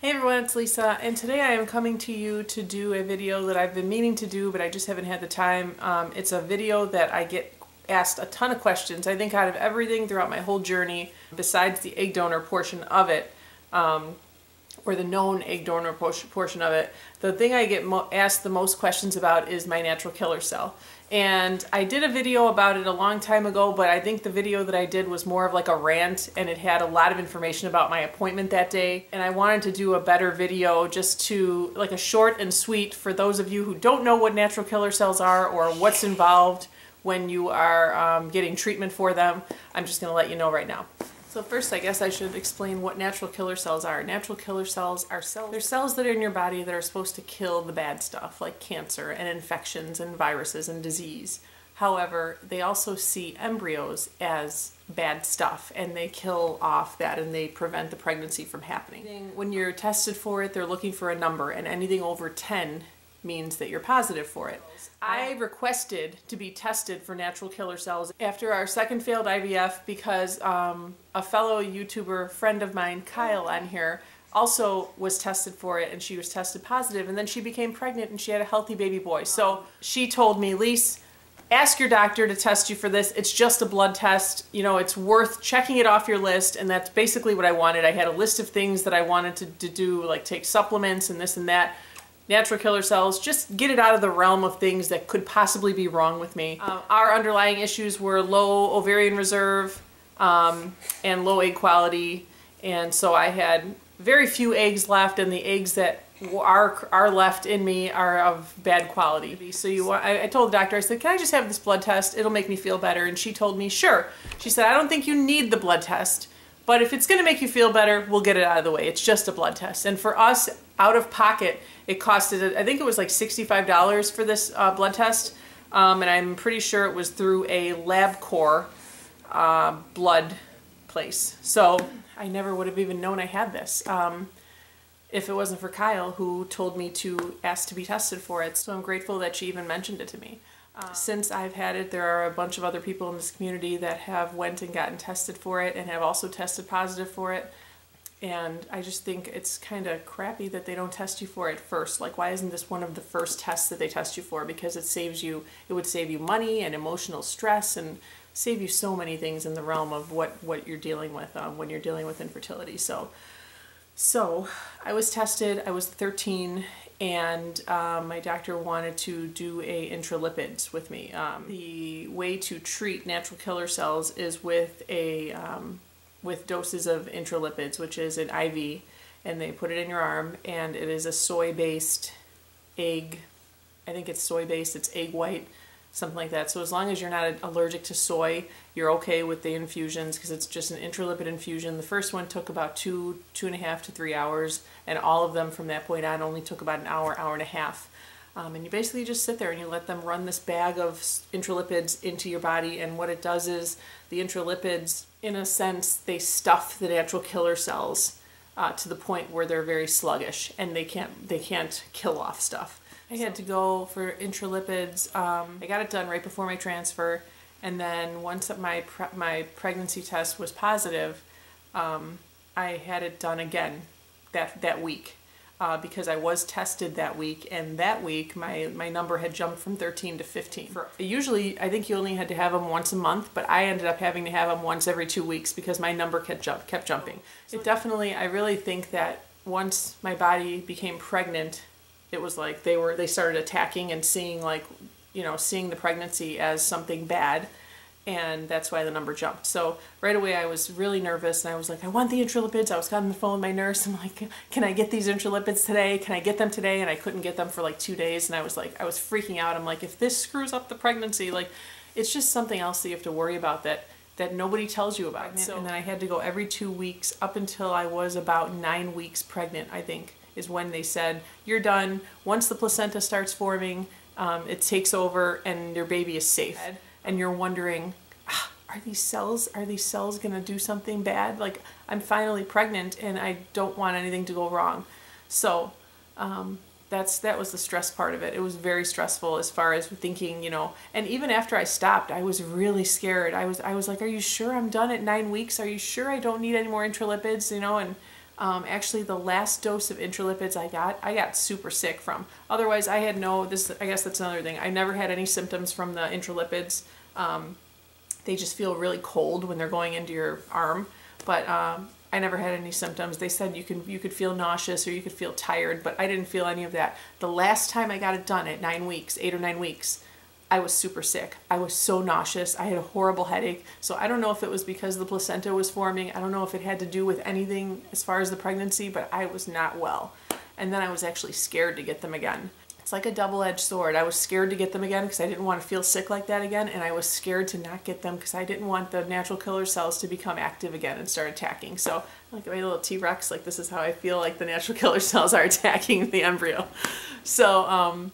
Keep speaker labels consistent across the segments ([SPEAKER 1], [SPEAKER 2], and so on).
[SPEAKER 1] Hey everyone, it's Lisa, and today I am coming to you to do a video that I've been meaning to do, but I just haven't had the time. It's a video that I get asked a ton of questions. I think out of everything throughout my whole journey, besides the egg donor portion of it, or the known egg donor portion of it, the thing I get asked the most questions about is my natural killer cell. And I did a video about it a long time ago, but I think the video that I did was more of like a rant, and it had a lot of information about my appointment that day. And I wanted to do a better video, just to, like, a short and sweet for those of you who don't know what natural killer cells are or what's involved when you are getting treatment for them. I'm just going to let you know right now. So first, I guess I should explain what natural killer cells are. Natural killer cells are they're cells that are in your body that are supposed to kill the bad stuff, like cancer and infections and viruses and disease. However, they also see embryos as bad stuff, and they kill off that, and they prevent the pregnancy from happening. When you're tested for it, they're looking for a number, and anything over 10 means that you're positive for it. I requested to be tested for natural killer cells after our second failed IVF because a fellow YouTuber friend of mine, Kyle, on here, also was tested for it, and she was tested positive, and then she became pregnant and she had a healthy baby boy. So she told me, Lise, ask your doctor to test you for this. It's just a blood test. You know, it's worth checking it off your list, and that's basically what I wanted. I had a list of things that I wanted to do, like take supplements and this and that. Natural killer cells, just get it out of the realm of things that could possibly be wrong with me. Our underlying issues were low ovarian reserve and low egg quality, and so I had very few eggs left, and the eggs that are left in me are of bad quality. So I told the doctor, I said, can I just have this blood test? It'll make me feel better. And she told me, sure. She said, I don't think you need the blood test, but if it's going to make you feel better, we'll get it out of the way. It's just a blood test. And for us, out of pocket, it costed, I think it was like $65 for this blood test. And I'm pretty sure it was through a LabCorp blood place. So I never would have even known I had this if it wasn't for Kyle, who told me to ask to be tested for it. So I'm grateful that she even mentioned it to me. Since I've had it, there are a bunch of other people in this community that have went and gotten tested for it and have also tested positive for it. And I just think it's kind of crappy that they don't test you for it first. Like, why isn't this one of the first tests that they test you for? Because it would save you money and emotional stress and save you so many things in the realm of what you're dealing with when you're dealing with infertility. So I was tested, I was 13, and my doctor wanted to do a Intralipids with me. The way to treat natural killer cells is with doses of Intralipids, which is an IV, and they put it in your arm, and it is a soy-based egg. I think it's soy-based, it's egg white, something like that. So as long as you're not allergic to soy, you're okay with the infusions, because it's just an Intralipid infusion. The first one took about 2.5 to 3 hours, and all of them from that point on only took about an hour, hour and a half. And you basically just sit there and you let them run this bag of Intralipids into your body, and what it does is the Intralipids, in a sense, they stuff the natural killer cells to the point where they're very sluggish and they can't kill off stuff. I had to go for Intralipids. I got it done right before my transfer, and then once my pregnancy test was positive, I had it done again that week. Because I was tested that week, and that week my number had jumped from 13 to 15. Usually I think you only had to have them once a month, but I ended up having to have them once every 2 weeks because my number kept jumping. I really think that once my body became pregnant, it was like they started attacking and seeing the pregnancy as something bad. And that's why the number jumped. So right away I was really nervous, and I was like, I want the Intralipids. I was on the phone with my nurse. I'm like, can I get these Intralipids today? Can I get them today? And I couldn't get them for like 2 days, and I was freaking out. I'm like, if this screws up the pregnancy, like, it's just something else that you have to worry about that nobody tells you about. And then I had to go every 2 weeks up until I was about 9 weeks pregnant, I think, is when they said, you're done. Once the placenta starts forming, it takes over and your baby is safe. And you're wondering, are these cells gonna do something bad? Like, I'm finally pregnant and I don't want anything to go wrong. So that was the stress part of it. It was very stressful as far as thinking, and even after I stopped, I was really scared. I was like, are you sure I'm done at 9 weeks? Are you sure I don't need any more Intralipids? And Actually, the last dose of Intralipids I got super sick from. Otherwise, I had no, I guess that's another thing. I never had any symptoms from the Intralipids. They just feel really cold when they're going into your arm. But I never had any symptoms. They said you could feel nauseous or you could feel tired, but I didn't feel any of that. The last time I got it done at 9 weeks, 8 or 9 weeks, I was super sick. I was so nauseous. I had a horrible headache. So I don't know if it was because the placenta was forming. I don't know if it had to do with anything as far as the pregnancy, but I was not well. And then I was actually scared to get them again. It's like a double-edged sword. I was scared to get them again because I didn't want to feel sick like that again, and I was scared to not get them because I didn't want the natural killer cells to become active again and start attacking. So like my little T-Rex, like this is how I feel like the natural killer cells are attacking the embryo. So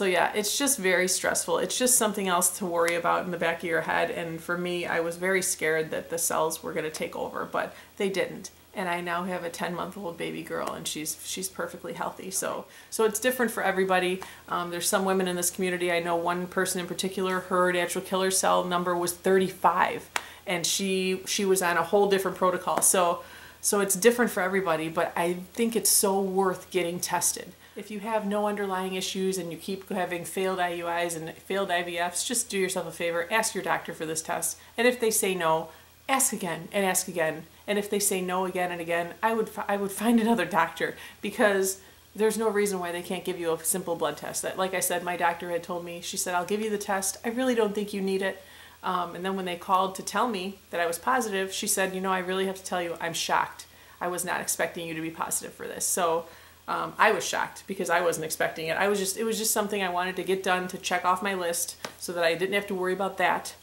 [SPEAKER 1] yeah, it's just very stressful. It's just something else to worry about in the back of your head, and for me, I was very scared that the cells were going to take over, but they didn't. And I now have a 10-month-old baby girl, and she's perfectly healthy. So it's different for everybody. There's some women in this community. I know one person in particular, her natural killer cell number was 35, and she was on a whole different protocol. So it's different for everybody, but I think it's so worth getting tested. If you have no underlying issues and you keep having failed IUIs and failed IVFs, just do yourself a favor, ask your doctor for this test. And if they say no, ask again and ask again. And if they say no again and again, I would find another doctor, because there's no reason why they can't give you a simple blood test. That, like I said, my doctor had told me, she said, I'll give you the test. I really don't think you need it. And then when they called to tell me that I was positive, she said, you know, I really have to tell you, I'm shocked. I was not expecting you to be positive for this. So I was shocked because I wasn't expecting it. It was just something I wanted to get done to check off my list so that I didn't have to worry about that.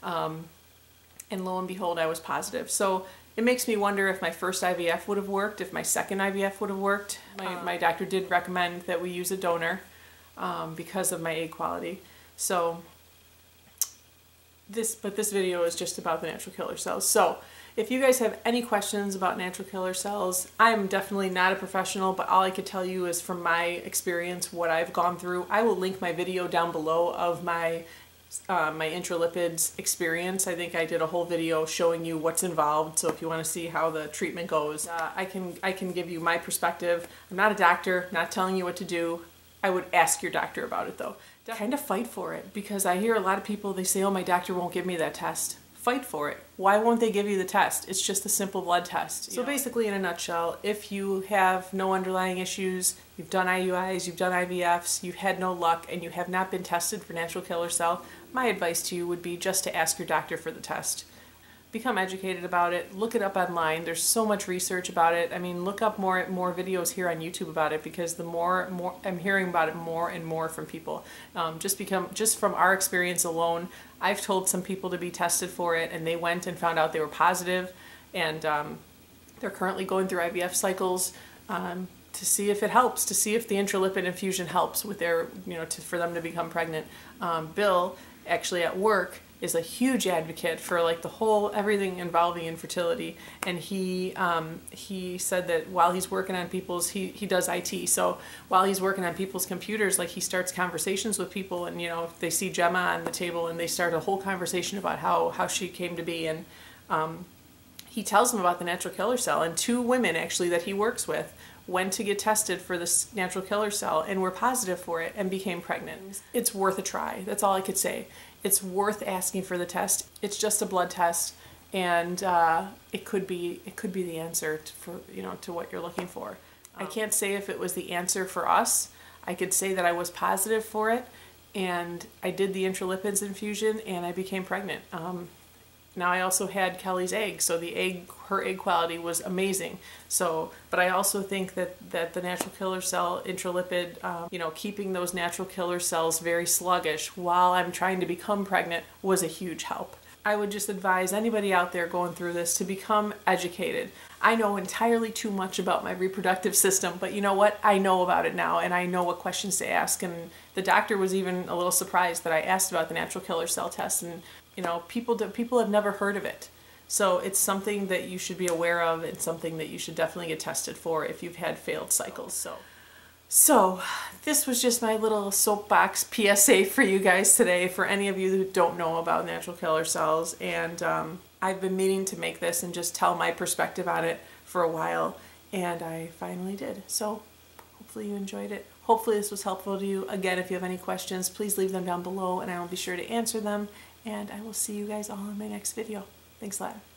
[SPEAKER 1] And lo and behold, I was positive. So it makes me wonder if my first IVF would have worked, if my second IVF would have worked. My doctor did recommend that we use a donor because of my egg quality. So this video is just about the natural killer cells. So if you guys have any questions about natural killer cells, I'm definitely not a professional, but all I could tell you is from my experience, what I've gone through. I will link my video down below of my Intralipids experience. I think I did a whole video showing you what's involved, so if you want to see how the treatment goes, I can give you my perspective. I'm not a doctor, not telling you what to do. I would ask your doctor about it though. Kind of fight for it, because I hear a lot of people, they say, oh, my doctor won't give me that test. Fight for it. Why won't they give you the test? It's just a simple blood test. So basically, in a nutshell, if you have no underlying issues, you've done IUIs, you've done IVFs, you've had no luck, and you have not been tested for natural killer cell, my advice to you would be just to ask your doctor for the test. Become educated about it. Look it up online. There's so much research about it. I mean, look up more videos here on YouTube about it, because the more I'm hearing about it more and more from people. Just from our experience alone, I've told some people to be tested for it, and they went and found out they were positive, and they're currently going through IVF cycles to see if it helps, to see if the Intralipid infusion helps with their, for them to become pregnant. Bill, actually at work, is a huge advocate for like the whole everything involving infertility, and he said that while he's working on people's, he does IT, so while he's working on people's computers, like he starts conversations with people, and if they see Gemma on the table and they start a whole conversation about how she came to be, and he tells them about the natural killer cell, and 2 women actually that he works with went to get tested for this natural killer cell and were positive for it and became pregnant. It's worth a try. That's all I could say. It's worth asking for the test. It's just a blood test, and it could be the answer to what you're looking for. I can't say if it was the answer for us. I could say that I was positive for it, and I did the Intralipids infusion, and I became pregnant. Now I also had Kelly's egg, so her egg quality was amazing. So, but I also think that the natural killer cell Intralipid, keeping those natural killer cells very sluggish while I'm trying to become pregnant was a huge help. I would just advise anybody out there going through this to become educated. I know entirely too much about my reproductive system, but you know what? I know about it now, and I know what questions to ask, and the doctor was even a little surprised that I asked about the natural killer cell test, and people have never heard of it. So it's something that you should be aware of, and something that you should definitely get tested for if you've had failed cycles. So this was just my little soapbox PSA for you guys today, for any of you who don't know about natural killer cells. And I've been meaning to make this and just tell my perspective on it for a while. and I finally did. So hopefully you enjoyed it. Hopefully this was helpful to you. Again, if you have any questions, please leave them down below and I will be sure to answer them. And I will see you guys all in my next video. Thanks a lot.